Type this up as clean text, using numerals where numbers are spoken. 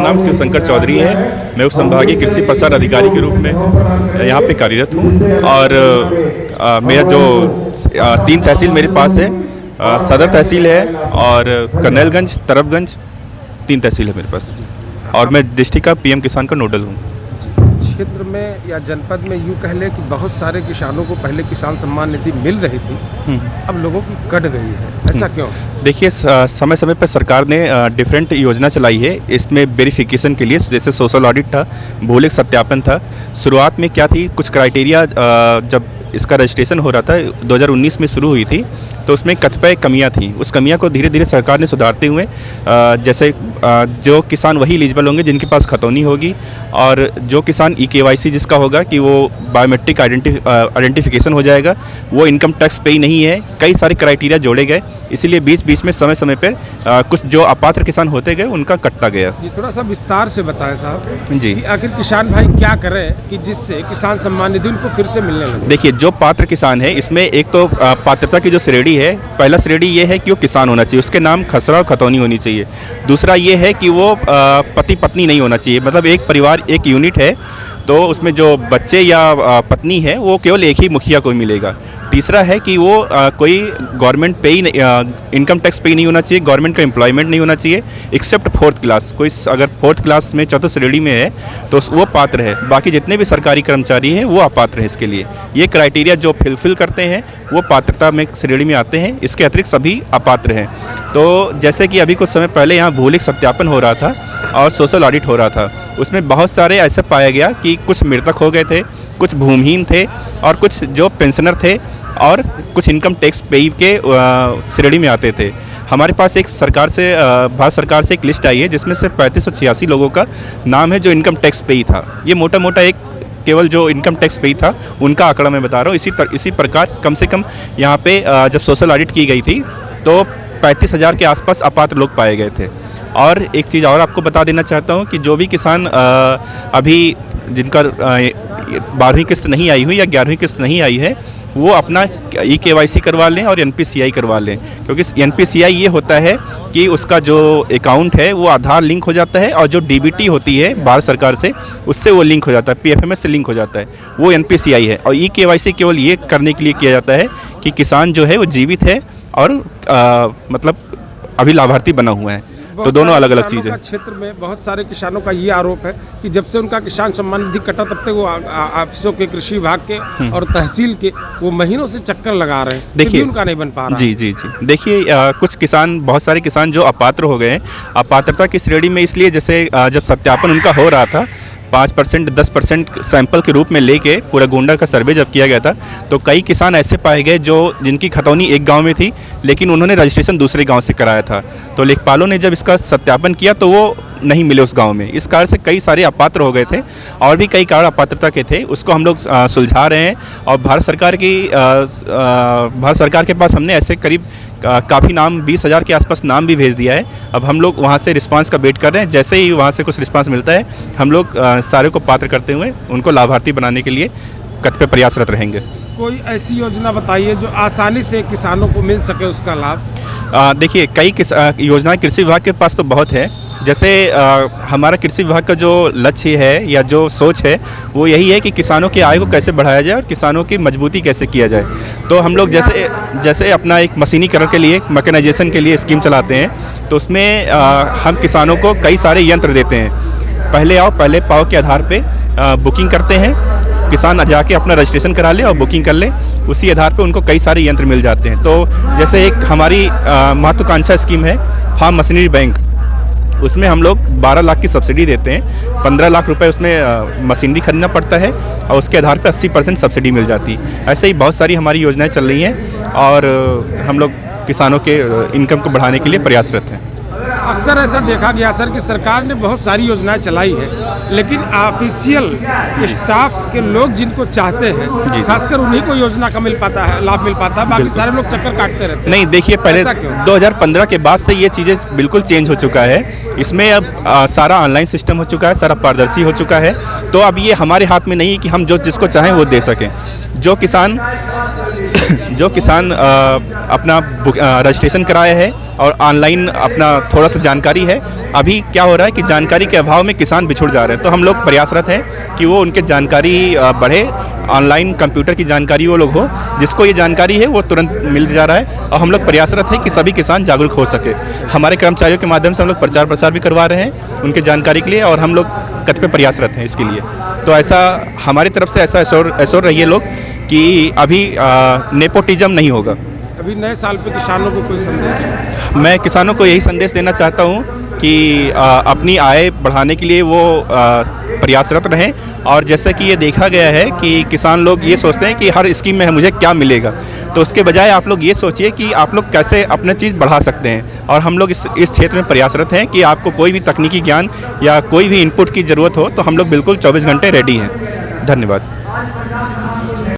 नाम शिव शंकर चौधरी है। मैं उप संभागीय कृषि प्रसार अधिकारी के रूप में यहाँ पे कार्यरत हूँ। और मेरा जो 3 तहसील मेरे पास है, सदर तहसील है और करनैलगंज, तरफगंज, 3 तहसील है मेरे पास। और मैं डिस्ट्रिक्ट का पीएम किसान का नोडल हूँ। क्षेत्र में या जनपद में यूँ कह लें कि बहुत सारे किसानों को पहले किसान सम्मान निधि मिल रही थी, अब लोगों की कट गई है, ऐसा क्यों? देखिए, समय समय पर सरकार ने डिफरेंट योजना चलाई है। इसमें वेरिफिकेशन के लिए जैसे सोशल ऑडिट था, भौतिक सत्यापन था। शुरुआत में क्या थी, कुछ क्राइटेरिया जब इसका रजिस्ट्रेशन हो रहा था 2019 में शुरू हुई थी, तो उसमें कतिपय कमियां थी। उस कमियां को धीरे धीरे सरकार ने सुधारते हुए जैसे जो किसान वही एलिजिबल होंगे जिनके पास खतौनी होगी, और जो किसान EKYC जिसका होगा कि वो बायोमेट्रिक आइडेंटिफिकेशन हो जाएगा, वो इनकम टैक्स पे ही नहीं है। कई सारे क्राइटेरिया जोड़े गए, इसीलिए बीच बीच में समय समय पर कुछ जो अपात्र किसान होते गए उनका कटता गया। जी, थोड़ा सा विस्तार से बताएं साहब जी, कि आखिर किसान भाई क्या करें कि जिससे किसान सम्मान निधि उनको फिर से मिलने लगे? देखिए, जो पात्र किसान है, इसमें एक तो पात्रता की जो श्रेणी है, पहला श्रेणी ये है कि वो किसान होना चाहिए, उसके नाम खसरा और खतौनी होनी चाहिए। दूसरा ये है कि वो पति पत्नी नहीं होना चाहिए, मतलब एक परिवार एक यूनिट है तो उसमें जो बच्चे या पत्नी है वो केवल एक ही मुखिया को मिलेगा। तीसरा है कि वो कोई गवर्नमेंट पे ही इनकम टैक्स पे ही नहीं होना चाहिए, गवर्नमेंट का एम्प्लॉयमेंट नहीं होना चाहिए, एक्सेप्ट 4th क्लास। कोई अगर 4th क्लास में 4th श्रेणी में है तो वो पात्र है। बाकी जितने भी सरकारी कर्मचारी हैं वो अपात्र हैं इसके लिए। ये क्राइटेरिया जो फिल करते हैं वो पात्रता में श्रेणी में आते हैं, इसके अतिरिक्त सभी अपात्र हैं। तो जैसे कि अभी कुछ समय पहले यहाँ भौतिक सत्यापन हो रहा था और सोशल ऑडिट हो रहा था, उसमें बहुत सारे ऐसे पाया गया कि कुछ मृतक हो गए थे, कुछ भूमिहीन थे और कुछ जो पेंशनर थे और कुछ इनकम टैक्स पेई के श्रेणी में आते थे। हमारे पास एक भारत सरकार से एक लिस्ट आई है जिसमें से 3586 लोगों का नाम है जो इनकम टैक्स पेई था। ये मोटा मोटा एक केवल जो इनकम टैक्स पेई था उनका आंकड़ा मैं बता रहा हूँ। इसी प्रकार कम से कम यहाँ पे जब सोशल ऑडिट की गई थी तो 35,000 के आसपास अपात्र लोग पाए गए थे। और एक चीज़ और आपको बता देना चाहता हूँ कि जो भी किसान अभी जिनका 12वीं किस्त नहीं आई हुई या 11वीं किस्त नहीं आई है, वो अपना EKYC करवा लें और NPCI करवा लें, क्योंकि NPCI ये होता है कि उसका जो अकाउंट है वो आधार लिंक हो जाता है और जो DBT होती है भारत सरकार से उससे वो लिंक हो जाता है, PFMS से लिंक हो जाता है, वो NPCI है। और EKYC केवल ये करने के लिए किया जाता है कि किसान जो है वो जीवित है और मतलब अभी लाभार्थी बना हुआ है। तो दोनों अलग अलग चीज़ें। क्षेत्र में बहुत सारे किसानों का ये आरोप है कि जब से उनका किसान सम्मान निधि कटा तब तक वो ऑफिसों के, कृषि विभाग के और तहसील के वो महीनों से चक्कर लगा रहे हैं, देखिए उनका नहीं बन पा रहा। जी। देखिए, कुछ किसान, बहुत सारे किसान जो अपात्र हो गए हैं, अपात्रता की श्रेणी में इसलिए जैसे जब सत्यापन उनका हो रहा था 5%, 10% सैंपल के रूप में लेके पूरा गोंडा का सर्वे जब किया गया था, तो कई किसान ऐसे पाए गए जिनकी खतौनी एक गांव में थी लेकिन उन्होंने रजिस्ट्रेशन दूसरे गांव से कराया था। तो लेखपालों ने जब इसका सत्यापन किया तो वो नहीं मिले उस गांव में। इस कारण से कई सारे अपात्र हो गए थे और भी कई कारण अपात्रता के थे, उसको हम लोग सुलझा रहे हैं। और भारत सरकार के पास हमने ऐसे करीब काफ़ी नाम 20,000 के आसपास नाम भी भेज दिया है। अब हम लोग वहाँ से रिस्पांस का वेट कर रहे हैं। जैसे ही वहाँ से कुछ रिस्पांस मिलता है हम लोग सारे को पात्र करते हुए उनको लाभार्थी बनाने के लिए कतिपय प्रयासरत रहेंगे। कोई ऐसी योजना बताइए जो आसानी से किसानों को मिल सके उसका लाभ। देखिए, कई योजनाएं कृषि विभाग के पास तो बहुत है। जैसे हमारा कृषि विभाग का जो लक्ष्य है या जो सोच है वो यही है कि किसानों की आय को कैसे बढ़ाया जाए और किसानों की मजबूती कैसे किया जाए। तो हम लोग जैसे अपना एक मशीनीकरण के लिए, मैकेनाइजेशन के लिए स्कीम चलाते हैं, तो उसमें हम किसानों को कई सारे यंत्र देते हैं। पहले आओ पहले पाओ के आधार पर बुकिंग करते हैं, किसान जाके अपना रजिस्ट्रेशन करा ले और बुकिंग कर ले, उसी आधार पे उनको कई सारे यंत्र मिल जाते हैं। तो जैसे एक हमारी महत्वाकांक्षा स्कीम है फार्म मशीनरी बैंक, उसमें हम लोग 12 लाख की सब्सिडी देते हैं। 15 लाख रुपए उसमें मशीनरी खरीदना पड़ता है और उसके आधार पर 80% सब्सिडी मिल जाती है। ऐसे ही बहुत सारी हमारी योजनाएं चल रही हैं और हम लोग किसानों के इनकम को बढ़ाने के लिए प्रयासरत हैं। अक्सर ऐसा देखा गया सर कि सरकार ने बहुत सारी योजनाएं चलाई है, लेकिन ऑफिशियल स्टाफ के लोग जिनको चाहते हैं खासकर उन्हीं को योजना का लाभ मिल पाता है, बाकी सारे लोग चक्कर काटते रहते हैं। नहीं, देखिए, पहले 2015 के बाद से ये चीज़ें बिल्कुल चेंज हो चुका है। इसमें अब सारा ऑनलाइन सिस्टम हो चुका है, सारा पारदर्शी हो चुका है। तो अब ये हमारे हाथ में नहीं है कि हम जो जिसको चाहें वो दे सकें। जो किसान जो किसान अपना रजिस्ट्रेशन कराया है और ऑनलाइन अपना थोड़ा सा जानकारी है, अभी क्या हो रहा है कि जानकारी के अभाव में किसान बिछुड़ जा रहे हैं। तो हम लोग प्रयासरत हैं कि वो उनके जानकारी बढ़े, ऑनलाइन कंप्यूटर की जानकारी वो लोग हो, जिसको ये जानकारी है वो तुरंत मिल जा रहा है। और हम लोग प्रयासरत हैं कि सभी किसान जागरूक हो सके। हमारे कर्मचारियों के माध्यम से हम लोग प्रचार प्रसार भी करवा रहे हैं उनके जानकारी के लिए, और हम लोग कत पे प्रयासरत हैं इसके लिए। तो ऐसा हमारी तरफ से ऐसा एश्योर रहिए लोग कि अभी नेपोटिज्म नहीं होगा। अभी नए साल पे किसानों को कोई संदेश? मैं किसानों को यही संदेश देना चाहता हूँ कि अपनी आय बढ़ाने के लिए वो प्रयासरत रहें। और जैसे कि ये देखा गया है कि किसान लोग ये सोचते हैं कि हर स्कीम में मुझे क्या मिलेगा, तो उसके बजाय आप लोग ये सोचिए कि आप लोग कैसे अपने चीज़ बढ़ा सकते हैं। और हम लोग इस क्षेत्र में प्रयासरत हैं कि आपको कोई भी तकनीकी ज्ञान या कोई भी इनपुट की ज़रूरत हो तो हम लोग बिल्कुल 24 घंटे रेडी हैं। धन्यवाद।